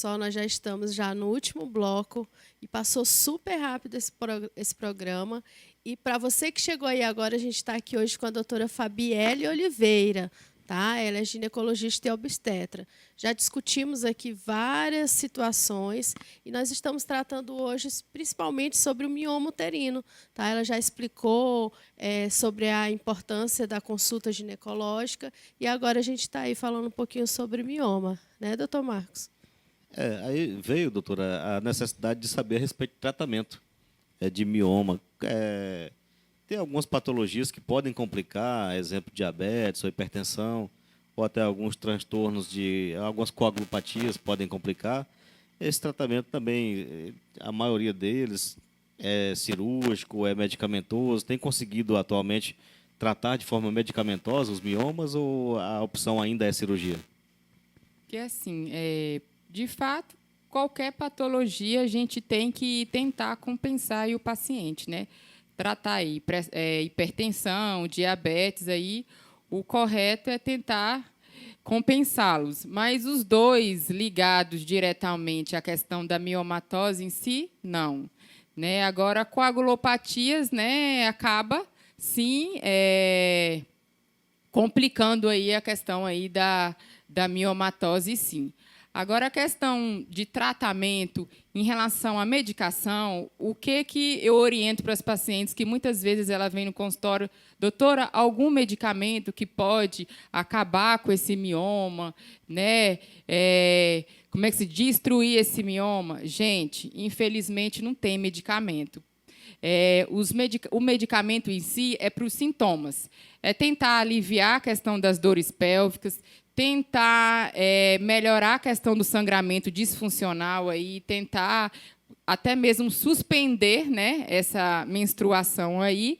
pessoal, nós já estamos já no último bloco e passou super rápido esse programa. E para você que chegou aí agora, a gente está aqui hoje com a doutora Fabielle Oliveira, tá? Ela é ginecologista e obstetra. Já discutimos aqui várias situações e nós estamos tratando hoje principalmente sobre o mioma uterino, tá? Ela já explicou sobre a importância da consulta ginecológica e agora a gente está aí falando um pouquinho sobre mioma, né, doutor Marcos? Aí veio, doutora, a necessidade de saber a respeito de tratamento de mioma. Tem algumas patologias que podem complicar, exemplo, diabetes ou hipertensão, ou até alguns transtornos algumas coagulopatias podem complicar. Esse tratamento também, a maioria deles é cirúrgico, é medicamentoso. Tem conseguido atualmente tratar de forma medicamentosa os miomas ou a opção ainda é cirurgia? Que assim, de fato, qualquer patologia a gente tem que tentar compensar aí o paciente, né? Tratar aí hipertensão, diabetes, aí o correto é tentar compensá-los. Mas os dois ligados diretamente à questão da miomatose em si, não. Né? Agora, coagulopatias, né, acaba, sim, complicando aí a questão aí da miomatose, sim. Agora, a questão de tratamento em relação à medicação, o que eu oriento para as pacientes que muitas vezes ela vem no consultório, doutora, algum medicamento que pode acabar com esse mioma, né? Como é que se destruir esse mioma? Gente, infelizmente não tem medicamento. O medicamento em si é para os sintomas. É tentar aliviar a questão das dores pélvicas, tentar melhorar a questão do sangramento disfuncional, aí, tentar até mesmo suspender, né, essa menstruação aí,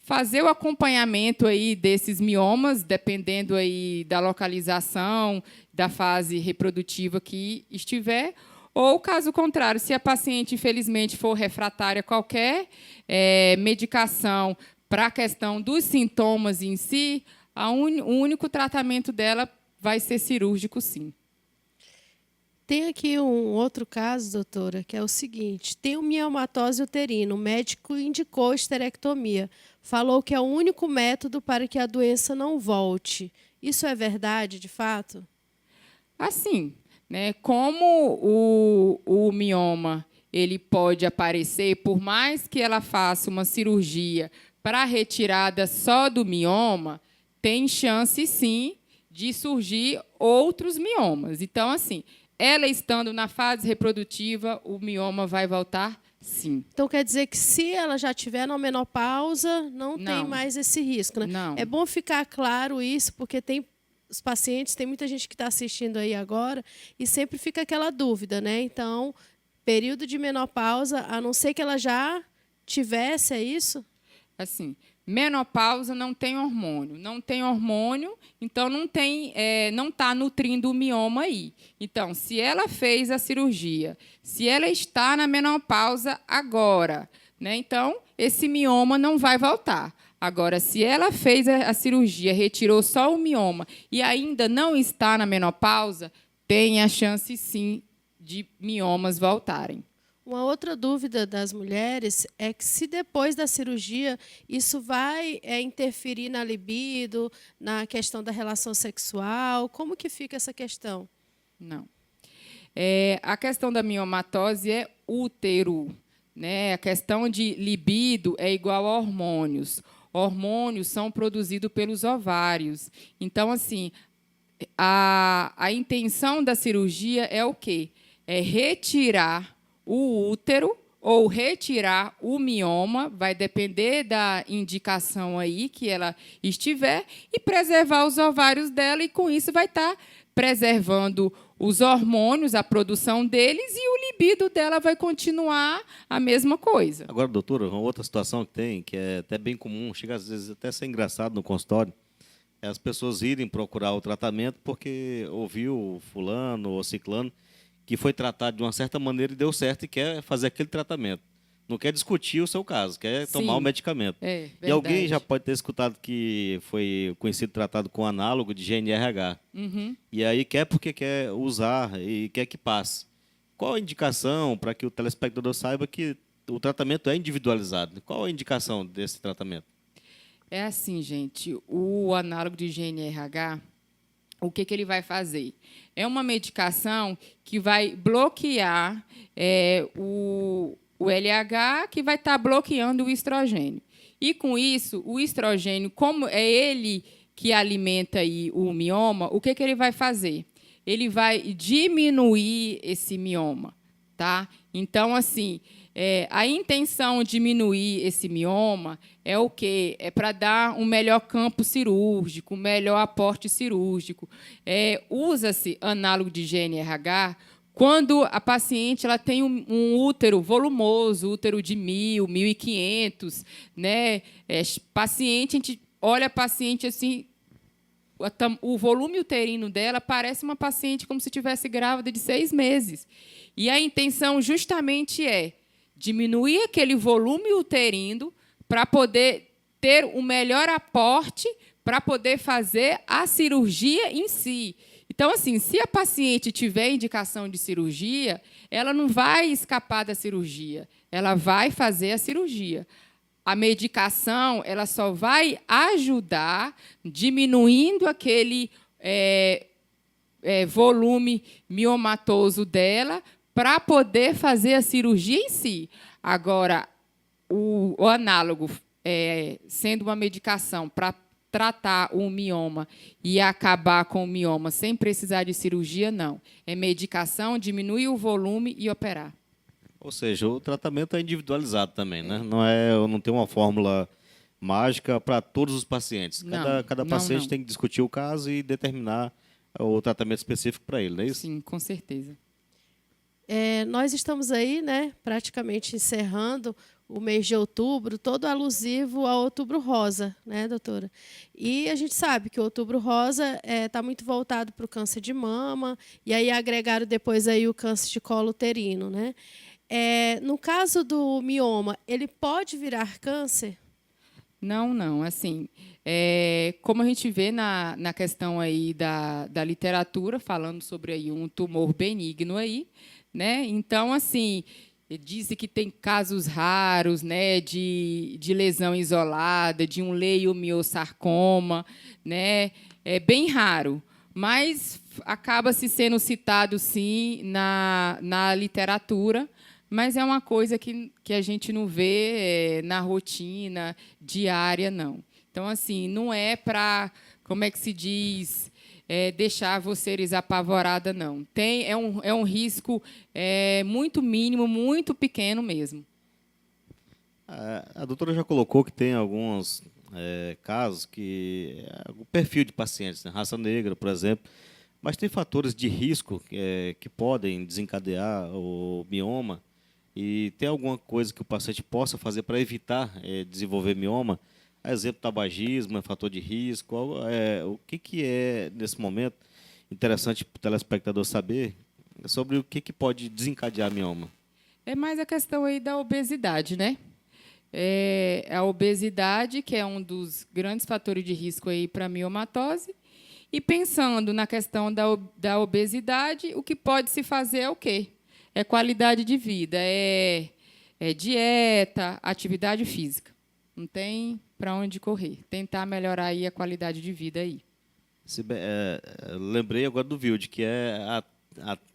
fazer o acompanhamento aí desses miomas, dependendo aí da localização, da fase reprodutiva que estiver, ou, caso contrário, se a paciente, infelizmente, for refratária a qualquer medicação para a questão dos sintomas em si, o único tratamento dela vai ser cirúrgico, sim. Tem aqui um outro caso, doutora, que é o seguinte: tem o miomatose uterina, o médico indicou esterectomia, falou que é o único método para que a doença não volte. Isso é verdade, de fato? Assim, né, como o mioma ele pode aparecer, por mais que ela faça uma cirurgia para retirada só do mioma, tem chance, sim, de surgir outros miomas. Então, assim, ela estando na fase reprodutiva, o mioma vai voltar, sim. Então, quer dizer que se ela já estiver na menopausa, não tem mais esse risco, né? Não. É bom ficar claro isso, porque tem os pacientes, tem muita gente que está assistindo aí agora e sempre fica aquela dúvida, né? Então, período de menopausa, a não ser que ela já tivesse, é isso? Assim, menopausa não tem hormônio. Não tem hormônio, então não está nutrindo o mioma aí. Então, se ela fez a cirurgia, se ela está na menopausa agora, né, então esse mioma não vai voltar. Agora, se ela fez a cirurgia, retirou só o mioma e ainda não está na menopausa, tem a chance, sim, de miomas voltarem. Uma outra dúvida das mulheres é que se depois da cirurgia isso vai interferir na libido, na questão da relação sexual, como que fica essa questão? Não. A questão da miomatose é útero, né? A questão de libido é igual a hormônios. Hormônios são produzidos pelos ovários. Então, assim, a intenção da cirurgia é o quê? É retirar o útero ou retirar o mioma, vai depender da indicação aí que ela estiver, e preservar os ovários dela, e com isso vai estar preservando os hormônios, a produção deles, e o libido dela vai continuar a mesma coisa. Agora, doutora, uma outra situação que tem, que é até bem comum, chega às vezes até a ser engraçado no consultório, é as pessoas irem procurar o tratamento porque ouviu fulano ou ciclano que foi tratado de uma certa maneira e deu certo e quer fazer aquele tratamento. não quer discutir o seu caso, quer tomar Sim. o medicamento. É, E alguém verdade. já pode ter escutado que foi conhecido tratado com análogo de GNRH. Uhum. E aí quer porque quer usar e quer que passe. Qual a indicação para que o telespectador saiba que o tratamento é individualizado? Qual a indicação desse tratamento? É assim, gente, o análogo de GNRH, o que ele vai fazer? É uma medicação que vai bloquear o LH, que vai estar bloqueando o estrogênio. E, com isso, o estrogênio, como é ele que alimenta aí o mioma, o que ele vai fazer? Ele vai diminuir esse mioma. Tá? Então, assim, a intenção de diminuir esse mioma é o quê? É para dar um melhor campo cirúrgico, um melhor aporte cirúrgico. Usa-se análogo de GNRH quando a paciente ela tem um útero volumoso, útero de 1.000, 1.500, né? Paciente, a gente olha a paciente assim, o volume uterino dela parece uma paciente como se estivesse grávida de 6 meses. E a intenção justamente é diminuir aquele volume uterino para poder ter um melhor aporte para poder fazer a cirurgia em si. Então, assim, se a paciente tiver indicação de cirurgia, ela não vai escapar da cirurgia, ela vai fazer a cirurgia. A medicação ela só vai ajudar diminuindo aquele volume miomatoso dela para poder fazer a cirurgia em si. Agora, o análogo, sendo uma medicação para tratar o mioma e acabar com o mioma sem precisar de cirurgia, não. É medicação, diminuir o volume e operar. Ou seja, o tratamento é individualizado também, né? Não tem uma fórmula mágica para todos os pacientes. Cada paciente tem que discutir o caso e determinar o tratamento específico para ele, não é isso? Sim, com certeza. Nós estamos aí, né, praticamente encerrando o mês de outubro, todo alusivo ao Outubro Rosa, né, doutora? E a gente sabe que o Outubro Rosa está muito voltado para o câncer de mama, e aí agregaram depois aí o câncer de colo uterino, né? No caso do mioma, ele pode virar câncer? Não. Assim, como a gente vê na questão aí da literatura, falando sobre aí um tumor benigno aí, né? Então, assim, dizem que tem casos raros, né, de lesão isolada, de um leiomiosarcoma, né? É bem raro, mas acaba se sendo citado, sim, na literatura, mas é uma coisa que a gente não vê na rotina diária, não. Então, assim, não é para, como é que se diz, deixar vocês apavorada, não. É um risco muito mínimo, muito pequeno mesmo. A doutora já colocou que tem alguns casos que o perfil de pacientes, né? Raça negra, por exemplo, mas tem fatores de risco que podem desencadear o mioma. E tem alguma coisa que o paciente possa fazer para evitar desenvolver mioma? Exemplo, tabagismo é fator de risco. O que é, nesse momento, interessante para o telespectador saber sobre o que pode desencadear mioma? É mais a questão aí da obesidade, né? A obesidade, que é um dos grandes fatores de risco aí para a miomatose. E pensando na questão da obesidade, o que pode se fazer é o quê? É qualidade de vida, é dieta, atividade física. Não tem para onde correr. Tentar melhorar aí a qualidade de vida aí. Lembrei agora do Wilde, que é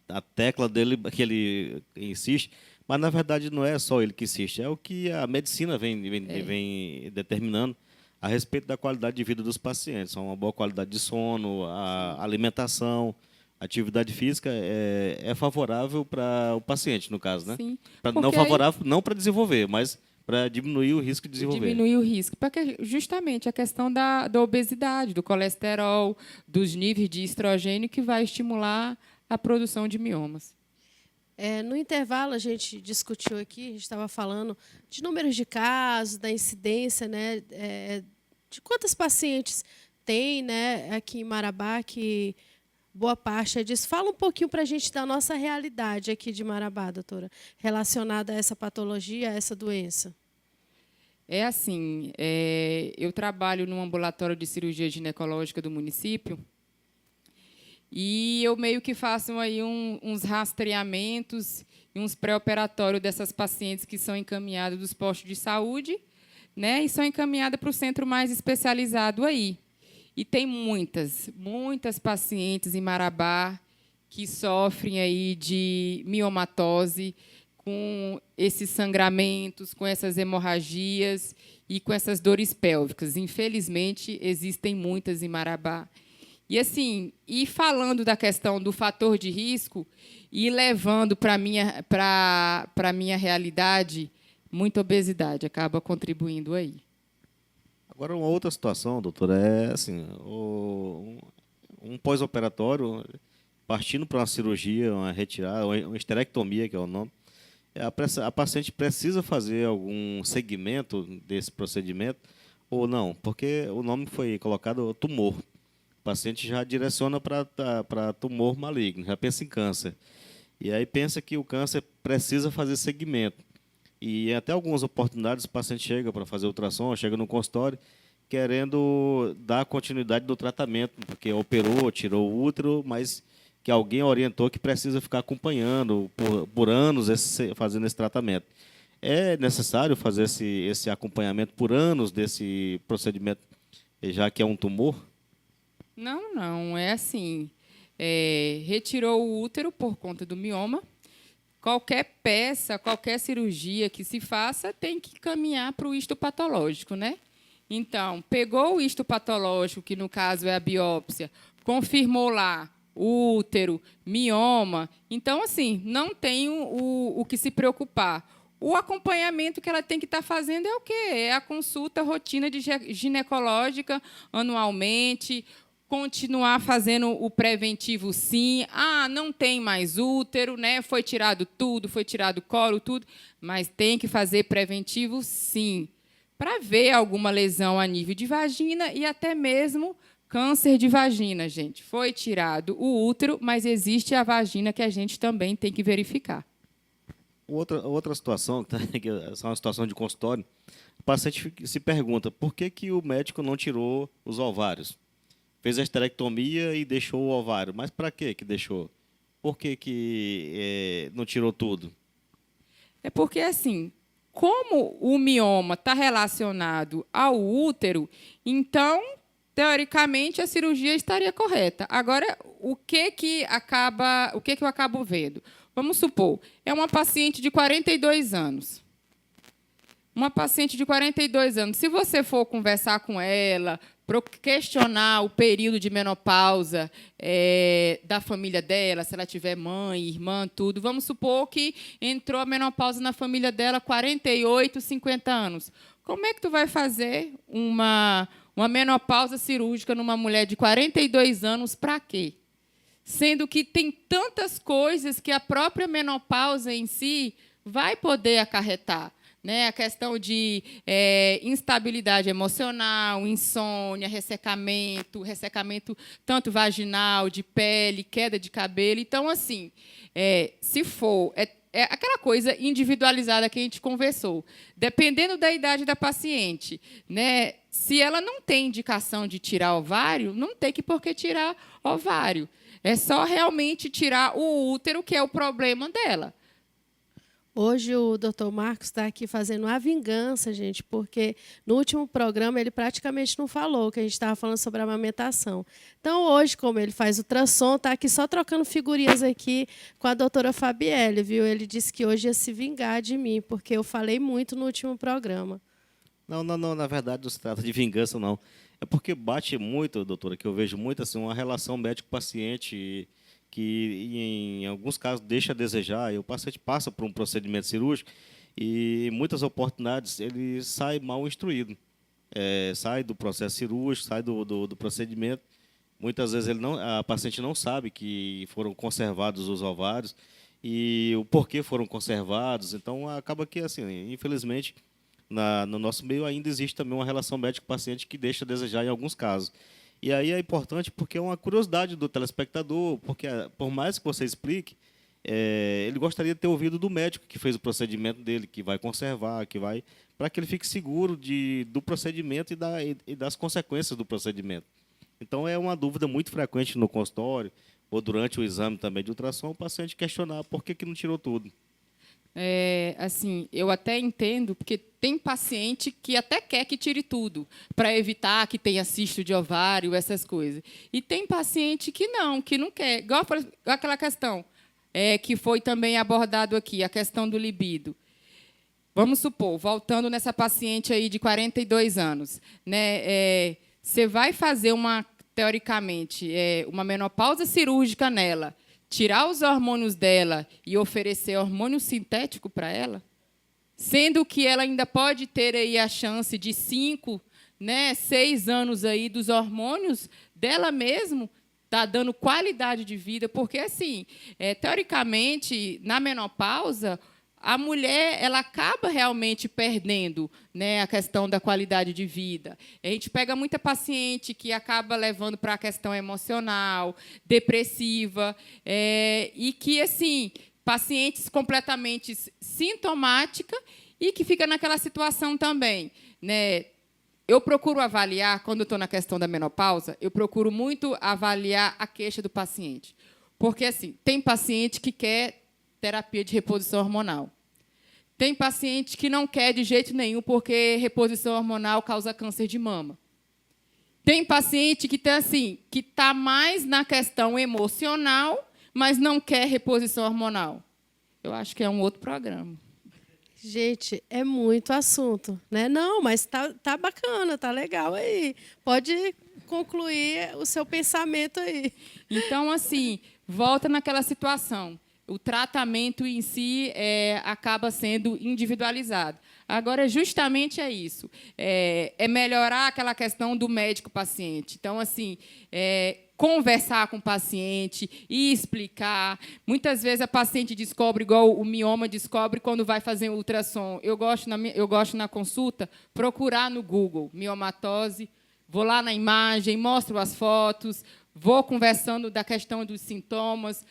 a tecla dele que ele insiste, mas na verdade não é só ele que insiste, é o que a medicina vem determinando a respeito da qualidade de vida dos pacientes. Uma boa qualidade de sono, a alimentação, atividade física é favorável para o paciente, no caso, né? Sim. Não favorável, não para desenvolver, mas para diminuir o risco de desenvolver. Diminuir o risco, porque justamente a questão da obesidade, do colesterol, dos níveis de estrogênio que vai estimular a produção de miomas. No intervalo, a gente discutiu aqui, a gente estava falando de números de casos, da incidência, né, de quantas pacientes tem, né, aqui em Marabá que boa parte é disso. Fala um pouquinho para a gente da nossa realidade aqui de Marabá, doutora, relacionada a essa patologia, a essa doença. É assim, eu trabalho no ambulatório de cirurgia ginecológica do município e eu meio que faço aí uns rastreamentos e uns pré-operatórios dessas pacientes que são encaminhadas dos postos de saúde, né, e são encaminhadas para o centro mais especializado aí. E tem muitas pacientes em Marabá que sofrem aí de miomatose, com esses sangramentos, com essas hemorragias e com essas dores pélvicas. Infelizmente, existem muitas em Marabá. E assim, e falando da questão do fator de risco e levando para a minha realidade, muita obesidade acaba contribuindo aí. Agora, uma outra situação, doutora, é assim, um pós-operatório, partindo para uma cirurgia, uma retirada, uma esterectomia, que é o nome, a paciente precisa fazer algum segmento desse procedimento ou não? Porque o nome foi colocado tumor. O paciente já direciona para tumor maligno, já pensa em câncer. E aí pensa que o câncer precisa fazer segmento. E até algumas oportunidades o paciente chega para fazer ultrassom, chega no consultório, querendo dar continuidade do tratamento, porque operou, tirou o útero, mas que alguém orientou que precisa ficar acompanhando por anos fazendo esse tratamento. É necessário fazer esse acompanhamento por anos desse procedimento, já que é um tumor? Não, é assim. Retirou o útero por conta do mioma. Qualquer peça, qualquer cirurgia que se faça tem que caminhar para o histopatológico, né? Então, pegou o histopatológico, que no caso é a biópsia, confirmou lá útero, mioma. Então, assim, não tem o que se preocupar. O acompanhamento que ela tem que estar fazendo é o quê? É a consulta rotina de ginecológica anualmente, continuar fazendo o preventivo, sim. Não tem mais útero, né? Foi tirado tudo, foi tirado colo, tudo, mas tem que fazer preventivo, sim, para ver alguma lesão a nível de vagina e até mesmo câncer de vagina, gente. Foi tirado o útero, mas existe a vagina que a gente também tem que verificar. Outra situação, que é uma situação de consultório, o paciente se pergunta por que o médico não tirou os ovários. Fez a esterectomia e deixou o ovário. Mas para que deixou? Por que não tirou tudo? É porque, assim, como o mioma está relacionado ao útero, então, teoricamente, a cirurgia estaria correta. Agora, o que eu acabo vendo? Vamos supor, é uma paciente de 42 anos. Uma paciente de 42 anos. Se você for conversar com ela, questionar o período de menopausa da família dela, se ela tiver mãe, irmã, tudo. Vamos supor que entrou a menopausa na família dela 48, 50 anos. Como é que tu vai fazer uma menopausa cirúrgica numa mulher de 42 anos para quê? Sendo que tem tantas coisas que a própria menopausa em si vai poder acarretar. Né, a questão de instabilidade emocional, insônia, ressecamento tanto vaginal, de pele, queda de cabelo. Então, assim, se for... É aquela coisa individualizada que a gente conversou. Dependendo da idade da paciente, né, se ela não tem indicação de tirar ovário, não tem por que tirar ovário. É só realmente tirar o útero, que é o problema dela. Hoje o doutor Marcos está aqui fazendo a vingança, gente, porque no último programa ele praticamente não falou, que a gente estava falando sobre a amamentação. Então, hoje, como ele faz ultrassom, está aqui só trocando figurinhas aqui com a doutora Fabielle, viu? Ele disse que hoje ia se vingar de mim, porque eu falei muito no último programa. Não, na verdade não se trata de vingança, não. É porque bate muito, doutora, que eu vejo muito assim, uma relação médico-paciente que, em alguns casos, deixa a desejar, e o paciente passa por um procedimento cirúrgico e, em muitas oportunidades, ele sai mal instruído. Sai do processo cirúrgico, sai do procedimento. Muitas vezes a paciente não sabe que foram conservados os ovários e o porquê foram conservados. Então, acaba que, assim, infelizmente, no nosso meio ainda existe também uma relação médico-paciente que deixa a desejar em alguns casos. E aí é importante porque é uma curiosidade do telespectador, porque por mais que você explique, ele gostaria de ter ouvido do médico que fez o procedimento dele, que vai conservar, para que ele fique seguro do procedimento e das consequências do procedimento. Então, é uma dúvida muito frequente no consultório, ou durante o exame também de ultrassom, o paciente questionar por que não tirou tudo. Assim, eu até entendo, porque tem paciente que até quer que tire tudo, para evitar que tenha cisto de ovário, essas coisas. E tem paciente que não quer. Igual aquela questão que foi também abordado aqui, a questão do libido. Vamos supor, voltando nessa paciente aí de 42 anos, né? Você vai fazer teoricamente, uma menopausa cirúrgica nela, tirar os hormônios dela e oferecer hormônio sintético para ela, sendo que ela ainda pode ter aí a chance de 5, 6 anos aí dos hormônios dela mesmo, está dando qualidade de vida, porque, assim, teoricamente, na menopausa, a mulher ela acaba realmente perdendo, né, a questão da qualidade de vida. A gente pega muita paciente que acaba levando para a questão emocional, depressiva, e que, assim, pacientes completamente sintomática e que fica naquela situação também, né? Eu procuro avaliar, quando eu estou na questão da menopausa, eu procuro muito avaliar a queixa do paciente. Porque, assim, tem paciente que quer terapia de reposição hormonal. Tem paciente que não quer de jeito nenhum, porque reposição hormonal causa câncer de mama. Tem paciente que está mais na questão emocional, mas não quer reposição hormonal. Eu acho que é um outro programa. Gente, é muito assunto, né? Não, mas tá bacana, tá legal aí. Pode concluir o seu pensamento aí. Então, assim, volta naquela situação. O tratamento em si acaba sendo individualizado. Agora, justamente é isso. É melhorar aquela questão do médico-paciente. Então, assim, conversar com o paciente e explicar. Muitas vezes a paciente descobre, igual o mioma descobre quando vai fazer um ultrassom. Eu gosto na consulta, procurar no Google, miomatose, vou lá na imagem, mostro as fotos, vou conversando da questão dos sintomas,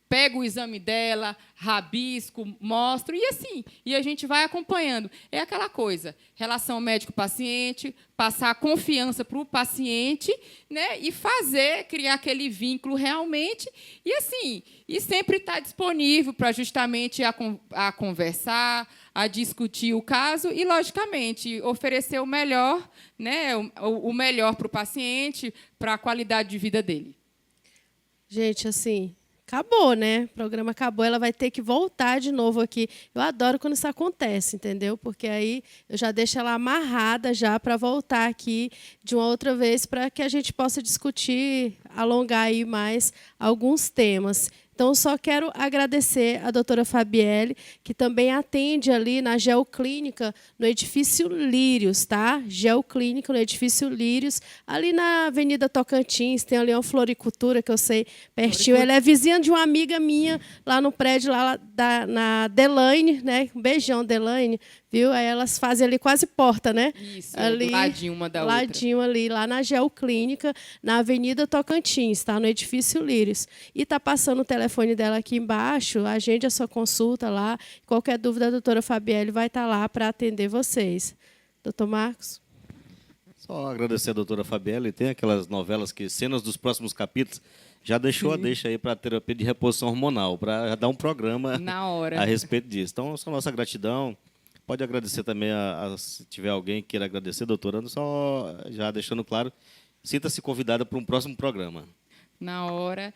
pego o exame dela, rabisco, mostro, e assim, e a gente vai acompanhando. É aquela coisa, relação médico-paciente, passar confiança para o paciente, né, e criar aquele vínculo realmente, e assim, e sempre estar disponível para justamente a conversar, a discutir o caso e, logicamente, oferecer o melhor, né, o melhor para o paciente, para a qualidade de vida dele. Gente, assim, acabou, né? O programa acabou, ela vai ter que voltar de novo aqui. Eu adoro quando isso acontece, entendeu? Porque aí eu já deixo ela amarrada já para voltar aqui de uma outra vez para que a gente possa discutir, alongar aí mais alguns temas. Então, só quero agradecer a doutora Fabielle, que também atende ali na Geoclínica, no edifício Lírios, tá? Geoclínica, no edifício Lírios, ali na Avenida Tocantins, tem ali uma floricultura, que eu sei pertinho. Ela é vizinha de uma amiga minha, lá no prédio, lá na Delaine, né? Um beijão, Delaine, viu? Aí elas fazem ali quase porta, né? Isso, ali, ladinho uma da outra. Ladinho ali, lá na Geoclínica, na Avenida Tocantins, tá? No edifício Lírios. E tá passando o telefone dela aqui embaixo, agende a sua consulta lá. Qualquer dúvida, a doutora Fabielle vai estar lá para atender vocês. Doutor Marcos? Só agradecer a doutora Fabielle. Tem aquelas novelas que, cenas dos próximos capítulos, já deixou a deixa aí para a terapia de reposição hormonal, para dar um programa na hora a respeito disso. Então, só nossa gratidão. Pode agradecer também, se tiver alguém que queira agradecer, doutora, só já deixando claro, sinta-se convidada para um próximo programa. Na hora.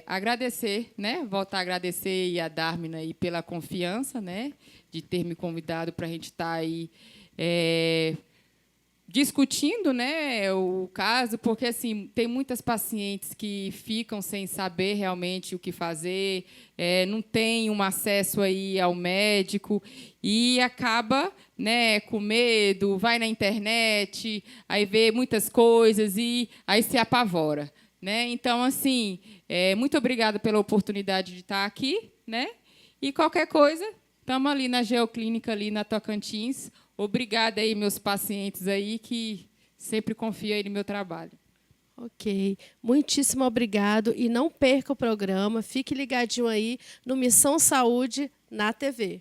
Agradecer, né? Voltar a agradecer e a Dármina aí pela confiança, né? De ter me convidado para a gente estar aí discutindo, né, o caso, porque assim tem muitas pacientes que ficam sem saber realmente o que fazer, não tem um acesso aí ao médico e acaba, né, com medo, vai na internet, aí vê muitas coisas e aí se apavora, né? Então, assim, muito obrigada pela oportunidade de estar aqui, né? E qualquer coisa, estamos ali na Geoclínica, ali na Tocantins. Obrigada aí, meus pacientes aí, que sempre confio aí no meu trabalho. Ok. Muitíssimo obrigado. E não perca o programa. Fique ligadinho aí no Missão Saúde na TV.